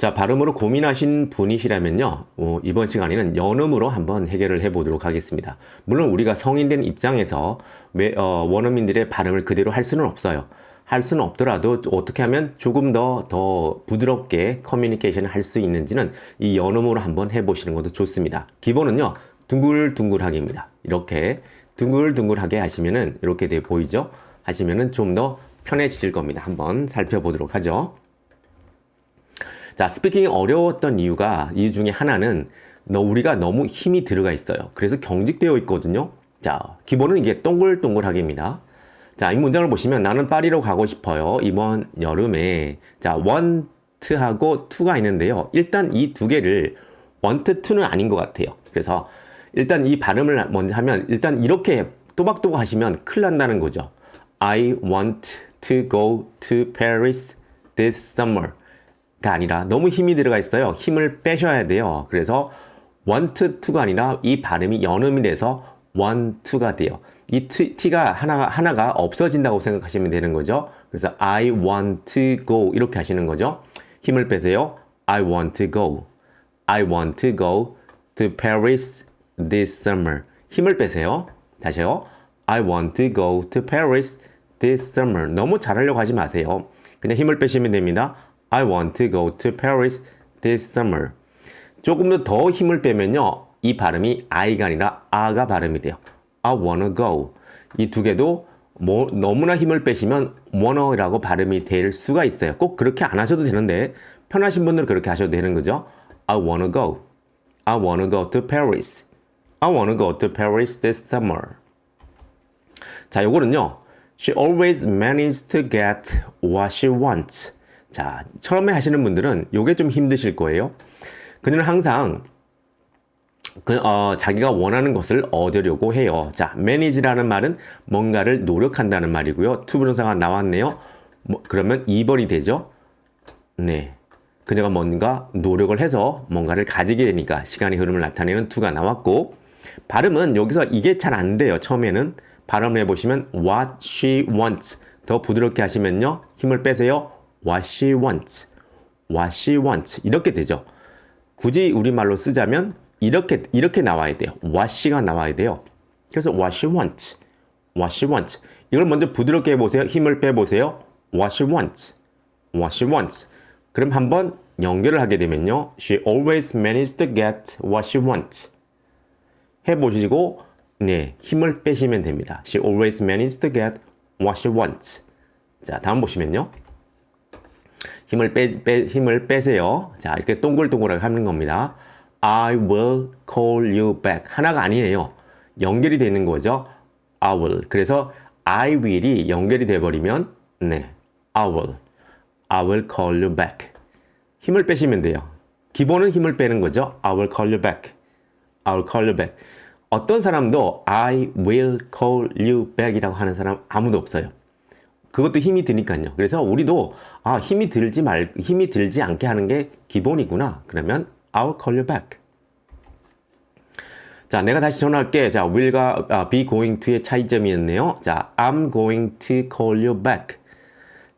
자, 발음으로 고민하신 분이시라면요, 이번 시간에는 연음으로 한번 해결을 해보도록 하겠습니다. 물론 우리가 성인된 입장에서 원어민들의 발음을 그대로 할 수는 없어요. 할 수는 없더라도 어떻게 하면 조금 더 부드럽게 커뮤니케이션을 할 수 있는지는 이 연음으로 한번 해보시는 것도 좋습니다. 기본은요, 둥글둥글하게입니다. 이렇게 둥글둥글하게 하시면은 이렇게 돼 보이죠? 하시면은 좀 더 편해지실 겁니다. 한번 살펴보도록 하죠. 자, 스피킹이 어려웠던 이유 중에 하나는 우리가 너무 힘이 들어가 있어요. 그래서 경직되어 있거든요. 자, 기본은 이게 동글동글하게입니다. 자, 이 문장을 보시면 나는 파리로 가고 싶어요. 이번 여름에. 자, want하고 to가 있는데요. 일단 이 두 개를 want to는 아닌 것 같아요. 그래서 일단 이 발음을 먼저 하면 일단 이렇게 또박또박 하시면 큰일 난다는 거죠. I want to go to Paris this summer. 가 아니라 너무 힘이 들어가 있어요. 힘을 빼셔야 돼요. 그래서 want to가 아니라 이 발음이 연음이 돼서 want to가 돼요. 이 t가 하나가 없어진다고 생각하시면 되는 거죠. 그래서 I want to go 이렇게 하시는 거죠. 힘을 빼세요. I want to go. I want to go to Paris this summer. 힘을 빼세요. 다시요. I want to go to Paris this summer. 너무 잘하려고 하지 마세요. 그냥 힘을 빼시면 됩니다. I want to go to Paris this summer. 조금 더 힘을 빼면요. 이 발음이 I가 아니라 아가 발음이 돼요. I wanna go. 이 두 개도 너무나 힘을 빼시면 wanna라고 발음이 될 수가 있어요. 꼭 그렇게 안 하셔도 되는데 편하신 분들은 그렇게 하셔도 되는 거죠. I wanna go. I wanna go to Paris. I wanna go to Paris this summer. 자, 요거는요. She always manages to get what she wants. 자, 처음에 하시는 분들은 요게 좀 힘드실 거예요. 그녀는 항상 자기가 원하는 것을 얻으려고 해요. 자, manage라는 말은 뭔가를 노력한다는 말이고요. 투부정사가 나왔네요. 그러면 2번이 되죠. 네. 그녀가 뭔가 노력을 해서 뭔가를 가지게 되니까 시간의 흐름을 나타내는 to가 나왔고, 발음은 여기서 이게 잘 안 돼요. 처음에는 발음을 해보시면 what she wants 더 부드럽게 하시면요. 힘을 빼세요. what she wants, what she wants 이렇게 되죠. 굳이 우리말로 쓰자면 이렇게 나와야 돼요. what she가 나와야 돼요. 그래서 what she wants, what she wants 이걸 먼저 부드럽게 해보세요. 힘을 빼보세요. what she wants, what she wants 그럼 한번 연결을 하게 되면요. she always manages to get what she wants 해보시고 네, 힘을 빼시면 됩니다. she always manages to get what she wants. 자, 다음 보시면요. 힘을 빼세요. 자, 이렇게 동글동글하게 하는 겁니다. I will call you back. 하나가 아니에요. 연결이 되는 거죠. I will. 그래서 I will이 연결이 돼버리면 네, I will call you back. 힘을 빼시면 돼요. 기본은 힘을 빼는 거죠. I will call you back. I will call you back. 어떤 사람도 I will call you back 이라고 하는 사람 아무도 없어요. 그것도 힘이 드니까요. 그래서 우리도 힘이 들지 않게 하는 게 기본이구나. 그러면 I'll call you back. 자, 내가 다시 전화할게. 자, will과 be going to의 차이점이었네요. 자, I'm going to call you back.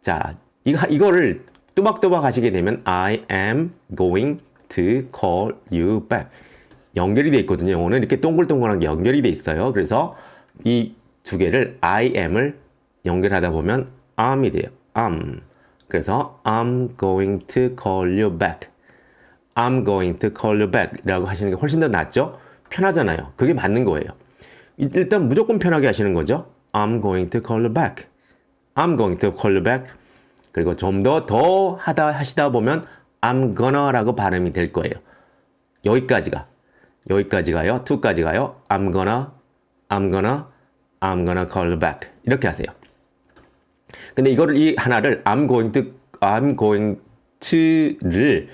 자, 이거를 또박또박 하시게 되면 I am going to call you back. 연결이 돼 있거든요. 영어는 이렇게 동글동글하게 연결이 돼 있어요. 그래서 이 두 개를 I am을 연결하다 보면 I'm이 돼요. I'm. 그래서 I'm going to call you back. I'm going to call you back 라고 하시는 게 훨씬 더 낫죠? 편하잖아요. 그게 맞는 거예요. 일단 무조건 편하게 하시는 거죠. I'm going to call you back. I'm going to call you back. 그리고 좀 더 하시다 보면 I'm gonna 라고 발음이 될 거예요. 여기까지가요. to까지 가요. I'm gonna call you back. 이렇게 하세요. 근데 이 하나를 I'm going to를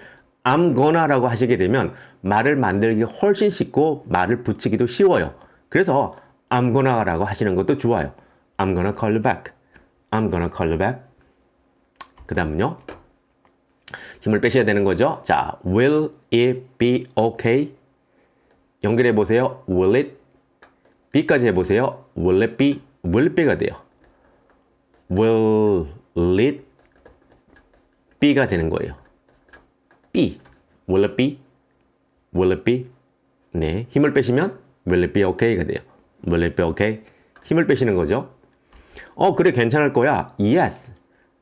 I'm gonna라고 하시게 되면 말을 만들기 훨씬 쉽고 말을 붙이기도 쉬워요. 그래서 I'm gonna라고 하시는 것도 좋아요. I'm gonna call you back. I'm gonna call you back. 그 다음은요. 힘을 빼셔야 되는 거죠. 자, will it be okay? 연결해 보세요. will it? B까지 해보세요. will it be? will it be가 돼요. will it be가 되는 거예요. be. Will it be? Will it be? 네, 힘을 빼시면 will it be okay가 돼요. Will it be okay? 힘을 빼시는 거죠. 그래 괜찮을 거야. Yes,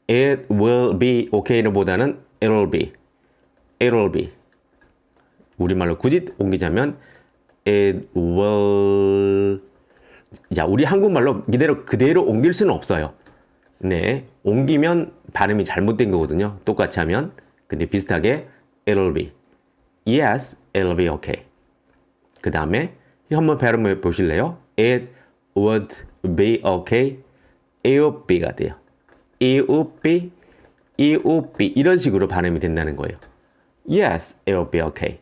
it will be okay를 보다는 it will be. It will be. 우리말로 굳이 옮기자면 it will. 자, 우리 한국말로 그대로 옮길 수는 없어요. 네, 옮기면 발음이 잘못된 거거든요. 똑같이 하면. 근데 비슷하게 it will be. Yes, it will be okay. 그 다음에 한번 발음해 보실래요? It would be okay. It would be가 돼요. It would be, it would be 이런 식으로 발음이 된다는 거예요. Yes, it would be okay.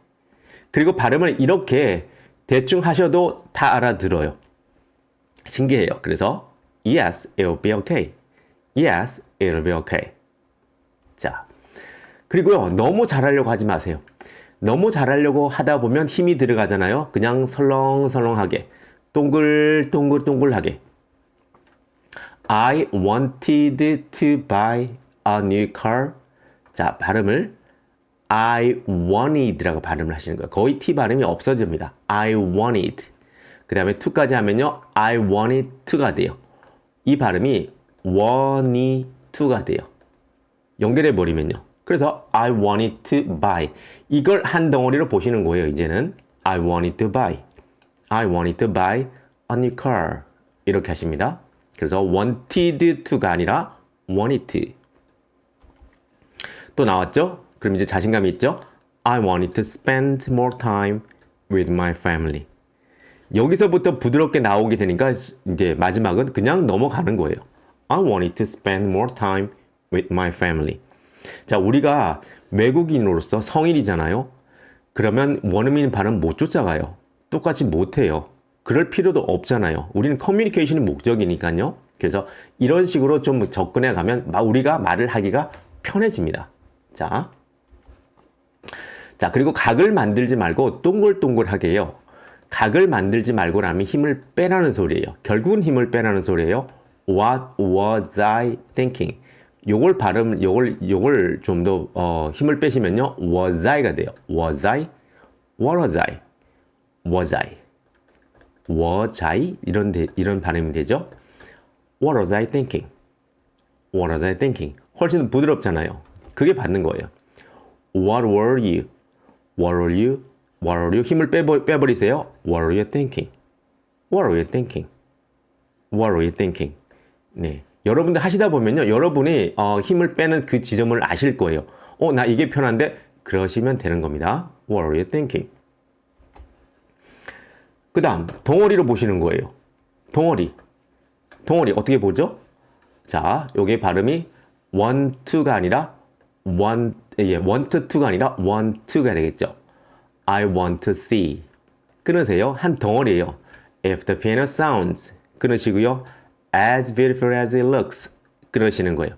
그리고 발음을 이렇게 대충 하셔도 다 알아들어요. 신기해요. 그래서 Yes, it will be okay. Yes, it will be okay. 자, 그리고요. 너무 잘하려고 하지 마세요. 너무 잘하려고 하다 보면 힘이 들어가잖아요. 그냥 설렁설렁하게, 동글동글동글하게. I wanted to buy a new car. 자, 발음을 I wanted라고 발음을 하시는 거예요. 거의 T 발음이 없어집니다. I wanted. 그 다음에 to까지 하면요. I wanted to가 돼요. 이 발음이 wanted to가 돼요. 연결해버리면요. 그래서 I wanted to buy. 이걸 한 덩어리로 보시는 거예요. 이제는 I wanted to buy. I wanted to buy a new car. 이렇게 하십니다. 그래서 wanted to가 아니라 wanted to. 또 나왔죠? 그럼 이제 자신감이 있죠? I wanted to spend more time with my family. 여기서부터 부드럽게 나오게 되니까 이제 마지막은 그냥 넘어가는 거예요. I wanted to spend more time with my family. 자, 우리가 외국인으로서 성인이잖아요. 그러면 원어민 발음 못 쫓아가요. 똑같이 못해요. 그럴 필요도 없잖아요. 우리는 커뮤니케이션이 목적이니까요. 그래서 이런 식으로 좀 접근해 가면 우리가 말을 하기가 편해집니다. 자, 그리고 각을 만들지 말고 동글동글하게 해요. 각을 만들지 말고라면 힘을 빼라는 소리예요. 결국은 힘을 빼라는 소리예요. What was I thinking? 요걸 좀 더 힘을 빼시면요. Was I가 돼요. Was I? What was I? Was I? Was I? 이런 발음이 되죠. What was I thinking? What was I thinking? 훨씬 부드럽잖아요. 그게 받는 거예요. What were you? What were you? What were you? 힘을 빼버리세요. What were you thinking? What were you thinking? What were you thinking? 네. 여러분들 하시다 보면요. 여러분이 힘을 빼는 그 지점을 아실 거예요. 나 이게 편한데? 그러시면 되는 겁니다. What were you thinking? 그 다음, 덩어리로 보시는 거예요. 덩어리 어떻게 보죠? 자, 요게 발음이 want to가 아니라 want to가 아니라 want to가 되겠죠. I want to see. 끊으세요. 한 덩어리예요. If the piano sounds. 끊으시고요. As beautiful as it looks. 끊으시는 거예요.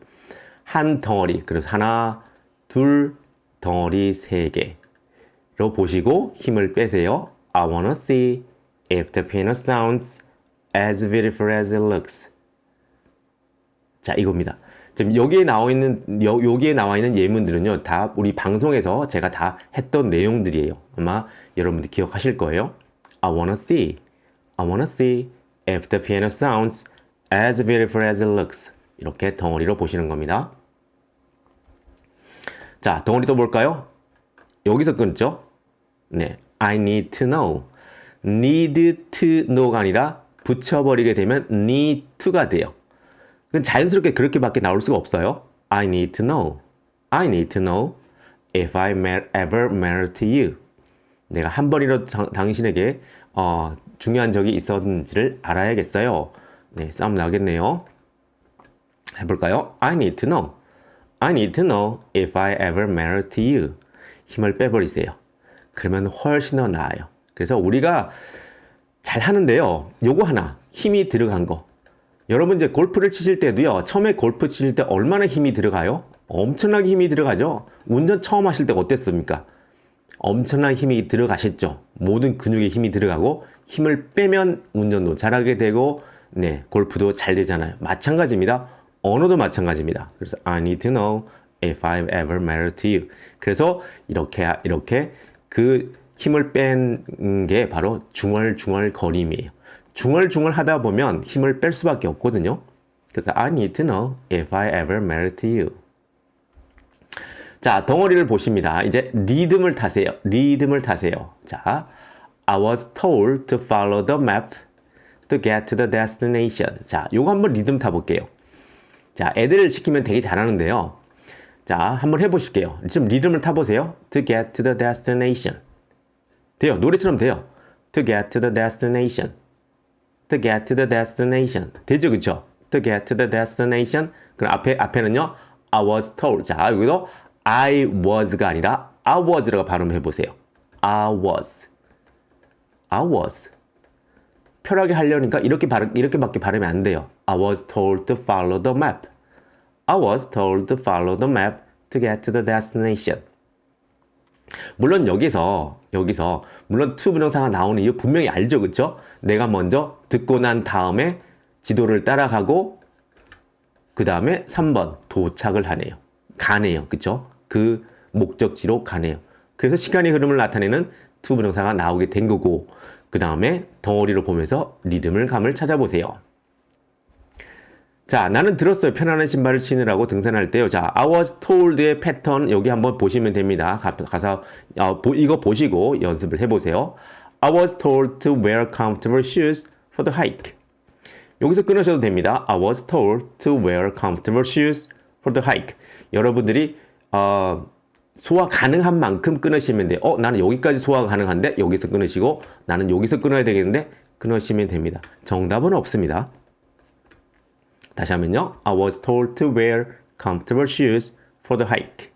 한 덩어리. 그래서 하나, 둘, 덩어리 세 개로 보시고 힘을 빼세요. I wanna see if the piano sounds as beautiful as it looks. 자, 이겁니다. 지금 여기에 나와 있는 예문들은요, 다 우리 방송에서 제가 다 했던 내용들이에요. 아마 여러분들 기억하실 거예요. I wanna see if the piano sounds as beautiful as it looks. 이렇게 덩어리로 보시는 겁니다. 자, 덩어리 또 볼까요? 여기서 끊죠? 네, I need to know. need to know가 아니라 붙여버리게 되면 need to가 돼요. 그건 자연스럽게 그렇게밖에 나올 수가 없어요. I need to know if I ever married to you. 내가 한 번이라도 당신에게 중요한 적이 있었는지를 알아야겠어요. 네, 싸움 나겠네요. 해볼까요? I need to know if I ever married to you. 힘을 빼버리세요. 그러면 훨씬 더 나아요. 그래서 우리가 잘 하는데요. 요거 하나, 힘이 들어간 거. 여러분 이제 골프를 치실 때도요. 처음에 골프 치실 때 얼마나 힘이 들어가요? 엄청나게 힘이 들어가죠. 운전 처음 하실 때 어땠습니까? 엄청나게 힘이 들어가셨죠. 모든 근육에 힘이 들어가고 힘을 빼면 운전도 잘하게 되고 골프도 잘 되잖아요. 마찬가지입니다. 언어도 마찬가지입니다. 그래서 I need to know if I ever married to you. 그래서 이렇게 그 힘을 뺀 게 바로 중얼중얼거림이에요. 중얼중얼 하다 보면 힘을 뺄 수밖에 없거든요. 그래서 I need to know if I ever married to you. 자, 덩어리를 보십니다. 이제 리듬을 타세요. 리듬을 타세요. 자, I was told to follow the map to get to the destination. 자, 요거 한번 리듬 타볼게요. 자, 애들 시키면 되게 잘하는데요. 자, 한번 해보실게요. 지금 리듬을 타보세요. To get to the destination. 돼요. 노래처럼 돼요. To get to the destination. To get to the destination. 되죠, 그쵸? To get to the destination. 그럼 앞에는요. I was told. 자, 여기도 I was가 아니라 I was라고 발음해보세요. I was. I was. 편하게 하려니까 이렇게밖에 발음이 안 돼요. I was told to follow the map. I was told to follow the map to get to the destination. 물론 여기서 물론 to 부정사가 나오는 이유 분명히 알죠, 그쵸? 내가 먼저 듣고 난 다음에 지도를 따라가고 그 다음에 3번 도착을 하네요. 가네요, 그쵸? 그 목적지로 가네요. 그래서 시간의 흐름을 나타내는 to 부정사가 나오게 된 거고 그 다음에 덩어리를 보면서 감을 찾아보세요. 자, 나는 들었어요. 편안한 신발을 신으라고 등산할 때요. 자, I was told의 패턴 여기 한번 보시면 됩니다. 가서 이거 보시고 연습을 해보세요. I was told to wear comfortable shoes for the hike. 여기서 끊으셔도 됩니다. I was told to wear comfortable shoes for the hike. 여러분들이 소화 가능한 만큼 끊으시면 돼요. 나는 여기까지 소화가 가능한데 여기서 끊으시고 나는 여기서 끊어야 되겠는데 끊으시면 됩니다. 정답은 없습니다. 다시 하면요. I was told to wear comfortable shoes for the hike.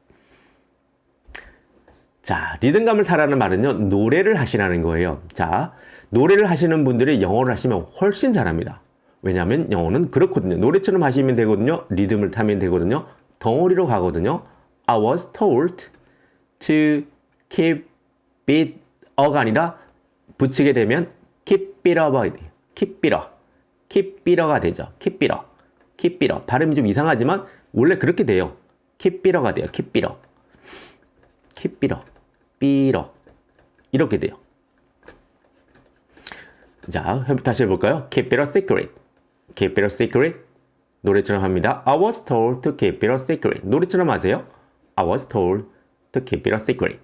자, 리듬감을 타라는 말은요. 노래를 하시라는 거예요. 자, 노래를 하시는 분들이 영어를 하시면 훨씬 잘합니다. 왜냐하면 영어는 그렇거든요. 노래처럼 하시면 되거든요. 리듬을 타면 되거든요. 덩어리로 가거든요. I was told to keep it up가 아니라 붙이게 되면 keep it up가 돼요. keep it up. keep it up가 되죠. keep it up. keep it up. 발음이 좀 이상하지만 원래 그렇게 돼요. keep it up가 돼요. keep it up. keep it up. it up. 이렇게 돼요. 자, 다시 해볼까요? keep it a secret. keep it a secret. 노래처럼 합니다. I was told to keep it a secret. 노래처럼 하세요. I was told to keep it a secret.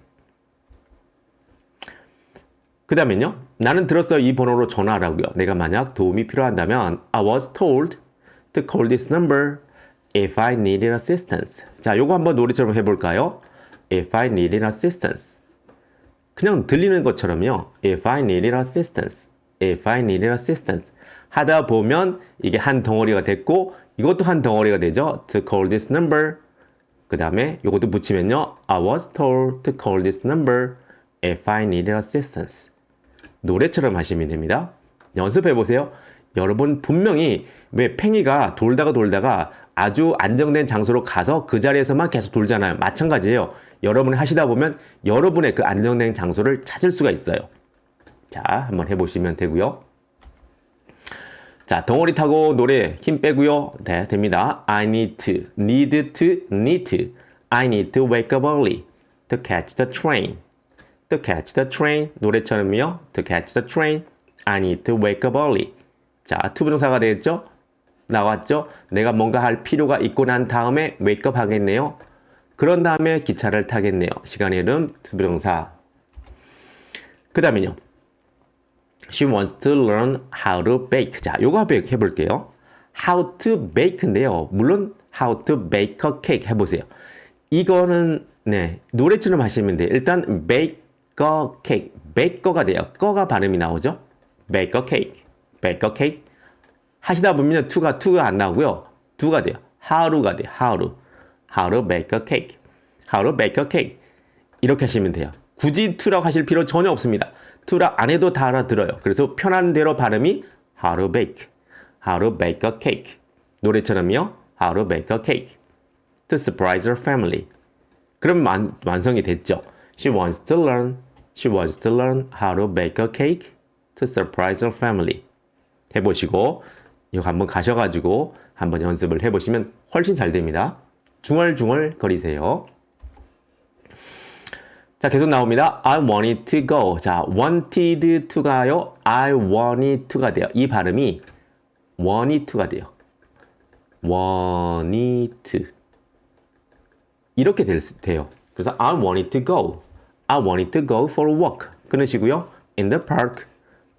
그 다음엔요. 나는 들었어요. 이 번호로 전화하라고요. 내가 만약 도움이 필요한다면 I was told to call this number if I needed assistance. 자, 요거 한번 노래처럼 해볼까요? If I needed assistance. 그냥 들리는 것처럼요. If I needed assistance. If I needed assistance. 하다 보면 이게 한 덩어리가 됐고 이것도 한 덩어리가 되죠. To call this number. 그 다음에 이것도 붙이면요. I was told to call this number if I needed assistance. 노래처럼 하시면 됩니다. 연습해보세요. 여러분 분명히 왜 팽이가 돌다가 아주 안정된 장소로 가서 그 자리에서만 계속 돌잖아요. 마찬가지예요. 여러분이 하시다 보면 여러분의 그 안정된 장소를 찾을 수가 있어요. 자, 한번 해보시면 되고요. 자, 덩어리 타고 노래 힘 빼고요. 네, 됩니다. I need to, need to. I need to wake up early to catch the train. To catch the train. 노래처럼요. To catch the train. I need to wake up early. 자, 투부정사가 되겠죠? 나왔죠? 내가 뭔가 할 필요가 있고 난 다음에 wake up 하겠네요. 그런 다음에 기차를 타겠네요. 시간의 흐름, 투부정사. 그 다음에요. She wants to learn how to bake. 자, 요거 한번 해볼게요. How to bake인데요. 물론 how to bake a cake 해보세요. 이거는 네 노래처럼 하시면 돼요. 일단 bake a cake. bake가 돼요. 거가 발음이 나오죠. bake a cake. bake a cake. 하시다 보면 to가 안 나오고요. do가 돼요. how가 돼요. how to bake a cake. how to bake a cake. 이렇게 하시면 돼요. 굳이 to라고 하실 필요 전혀 없습니다. to라 안 해도 다 알아들어요. 그래서 편한 대로 발음이 how to bake. how to bake a cake. 노래처럼요. how to bake a cake. to surprise her family. 그럼 완성이 됐죠. She wants to learn how to bake a cake to surprise her family. 해보시고 이거 한번 가셔가지고 한번 연습을 해보시면 훨씬 잘 됩니다. 중얼중얼 거리세요. 자, 계속 나옵니다. I wanted to go. 자, wanted to가요. I wanted to가 돼요. 이 발음이 wanted to가 돼요. wanted to. 이렇게 돼요. 그래서 I wanted to go. I wanted to go for a walk. 끊으시고요. In the park.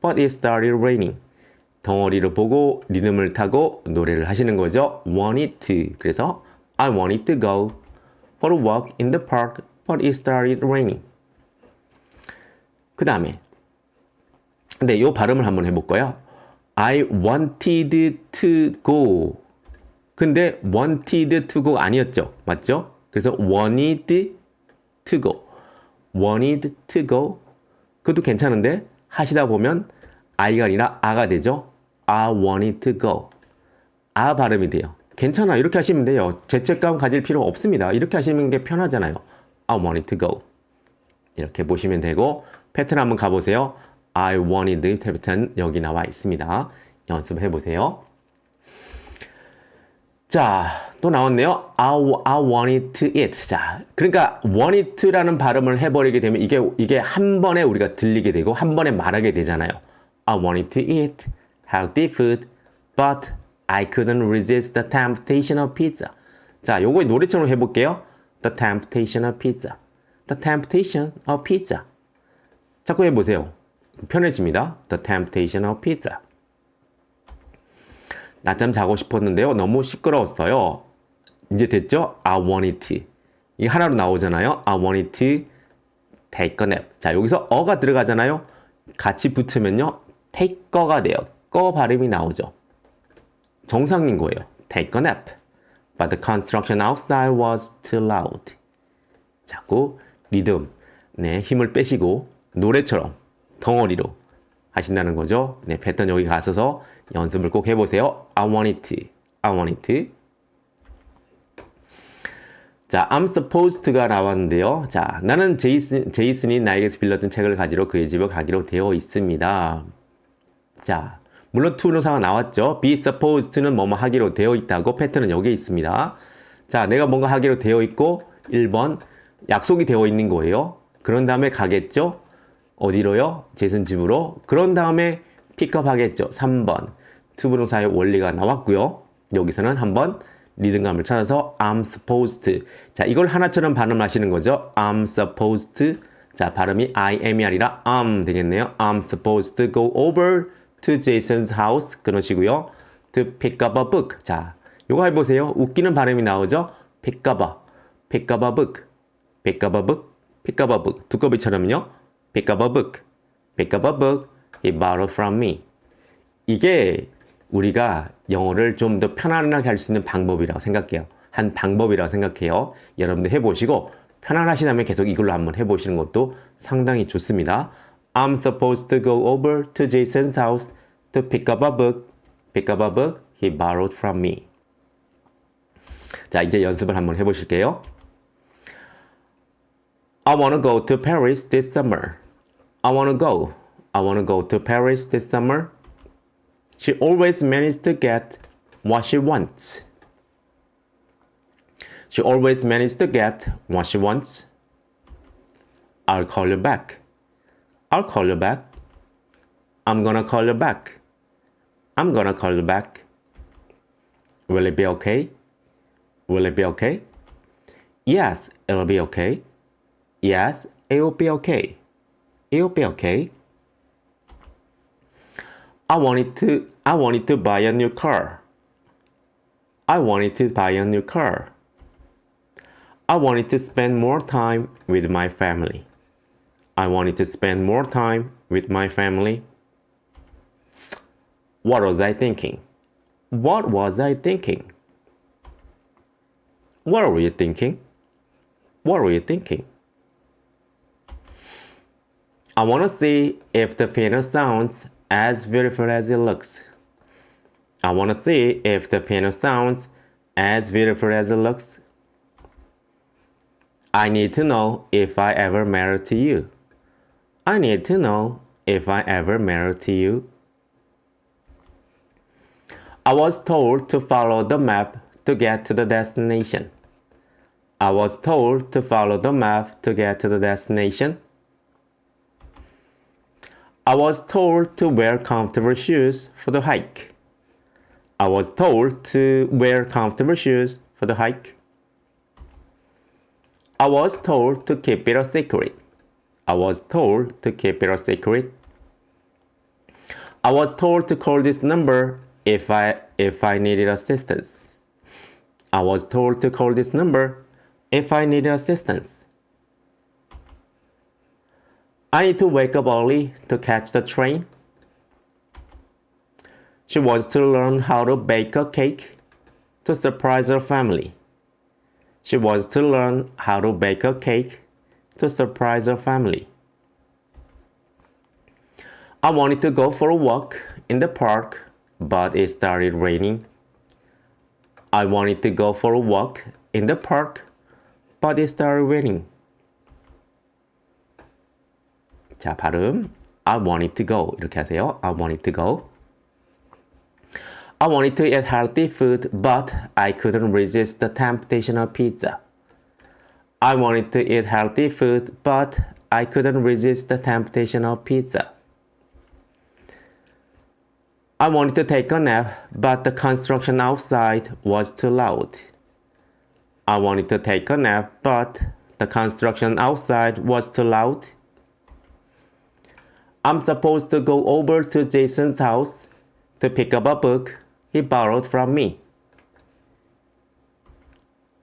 But it started raining. 덩어리를 보고 리듬을 타고 노래를 하시는 거죠. wanted to. 그래서 I wanted to go for a walk in the park. But it started raining. 그 다음에 근데 이 발음을 한번 해볼까요? I wanted to go. 근데 wanted to go 아니었죠. 맞죠? 그래서 wanted to go. wanted to go. 그것도 괜찮은데 하시다 보면 I가 아니라 아가 되죠. I wanted to go. 아 발음이 돼요. 괜찮아. 이렇게 하시면 돼요. 죄책감 가질 필요 없습니다. 이렇게 하시는 게 편하잖아요. I wanted to go. 이렇게 보시면 되고 패턴 한번 가보세요. I wanted 패턴 여기 나와 있습니다. 연습해 보세요. 자, 또 나왔네요. I wanted to eat. 자, 그러니까 wanted to라는 발음을 해버리게 되면 이게 한 번에 우리가 들리게 되고 한 번에 말하게 되잖아요. I wanted to eat healthy food, but I couldn't resist the temptation of pizza. 자, 요거 노래처럼 해볼게요. The temptation of pizza. The temptation of pizza. 자꾸 해보세요. 편해집니다. The temptation of pizza. 낮잠 자고 싶었는데요. 너무 시끄러웠어요. 이제 됐죠? I wanted to. 이게 하나로 나오잖아요. I wanted to take a nap. 자, 여기서 어가 들어가잖아요. 같이 붙으면요. take 거가 돼요. 꺼 발음이 나오죠. 정상인 거예요. Take a nap. But the construction outside was too loud. 자꾸 리듬, 네, 힘을 빼시고 노래처럼 덩어리로 하신다는 거죠. 네, 패턴 여기 가셔서 연습을 꼭 해보세요. I wanted to. I wanted to. 자, I'm supposed to가 나왔는데요. 자, 나는 제이슨이 나에게서 빌렸던 책을 가지러 그의 집에 가기로 되어 있습니다. 자, 물론 to노사가 나왔죠. be supposed to는 뭐뭐 하기로 되어 있다고 패턴은 여기에 있습니다. 자, 내가 뭔가 하기로 되어 있고 1번 약속이 되어 있는 거예요. 그런 다음에 가겠죠. 어디로요? 제이슨 집으로. 그런 다음에 픽업 하겠죠. 3번 투부동사의 원리가 나왔고요. 여기서는 한번 리듬감을 찾아서 I'm supposed to. 자, 이걸 하나처럼 발음하시는 거죠. I'm supposed to. 자, 발음이 I am이 아니라 I'm 되겠네요. I'm supposed to go over to Jason's house. 끊으시고요. To pick up a book. 자, 요거 해보세요. 웃기는 발음이 나오죠. pick up a book. pick up a book. pick up a book. 두꺼비처럼요. pick up a book. pick up a book. He borrowed from me. 이게 우리가 영어를 좀 더 편안하게 할 수 있는 방법이라고 생각해요. 한 방법이라고 생각해요. 여러분들 해보시고 편안하시다면 계속 이걸로 한번 해보시는 것도 상당히 좋습니다. I'm supposed to go over to Jason's house to pick up a book. Pick up a book he borrowed from me. 자, 이제 연습을 한번 해보실게요. I want to go to Paris this summer. I want to go to Paris this summer. She always manages to get what she wants. She always manages to get what she wants. I'll call you back. I'll call you back. I'm gonna call you back. I'm gonna call you back. Will it be okay? Will it be okay? Yes, it'll be okay. Yes, it'll be okay. It'll be okay. I wanted to buy a new car. I wanted to buy a new car. I wanted to spend more time with my family. I wanted to spend more time with my family. What was I thinking? What was I thinking? What were you thinking? What were you thinking? I want to see if the piano sounds as beautiful as it looks. I want to see if the piano sounds as beautiful as it looks. I need to know if I ever married to you. I need to know if I ever married to you. I was told to follow the map to get to the destination. I was told to follow the map to get to the destination. I was told to wear comfortable shoes for the hike. I was told to wear comfortable shoes for the hike. I was told to keep it a secret. I was told to keep it a secret. I was told to call this number if I needed assistance. I was told to call this number if I needed assistance. I need to wake up early to catch the train. She wants to learn how to bake a cake to surprise her family. She wants to learn how to bake a cake to surprise her family. I wanted to go for a walk in the park, but it started raining. I wanted to go for a walk in the park, but it started raining. 자, 발음. I wanted to go. 이렇게 하세요. I wanted to go. I wanted to eat healthy food, but I couldn't resist the temptation of pizza. I wanted to eat healthy food, but I couldn't resist the temptation of pizza. I wanted to take a nap, but the construction outside was too loud. I wanted to take a nap, but the construction outside was too loud. I'm supposed to go over to Jason's house to pick up a book he borrowed from me.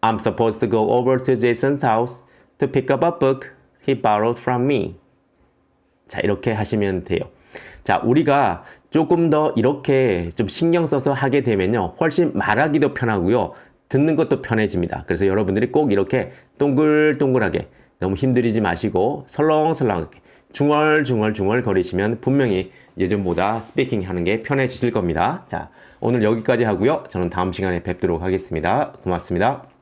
I'm supposed to go over to Jason's house to pick up a book he borrowed from me. 자, 이렇게 하시면 돼요. 자, 우리가 조금 더 이렇게 좀 신경 써서 하게 되면요. 훨씬 말하기도 편하고요. 듣는 것도 편해집니다. 그래서 여러분들이 꼭 이렇게 동글동글하게 너무 힘들이지 마시고 설렁설렁하게 중얼중얼 거리시면 분명히 예전보다 스피킹 하는 게 편해지실 겁니다. 자, 오늘 여기까지 하고요. 저는 다음 시간에 뵙도록 하겠습니다. 고맙습니다.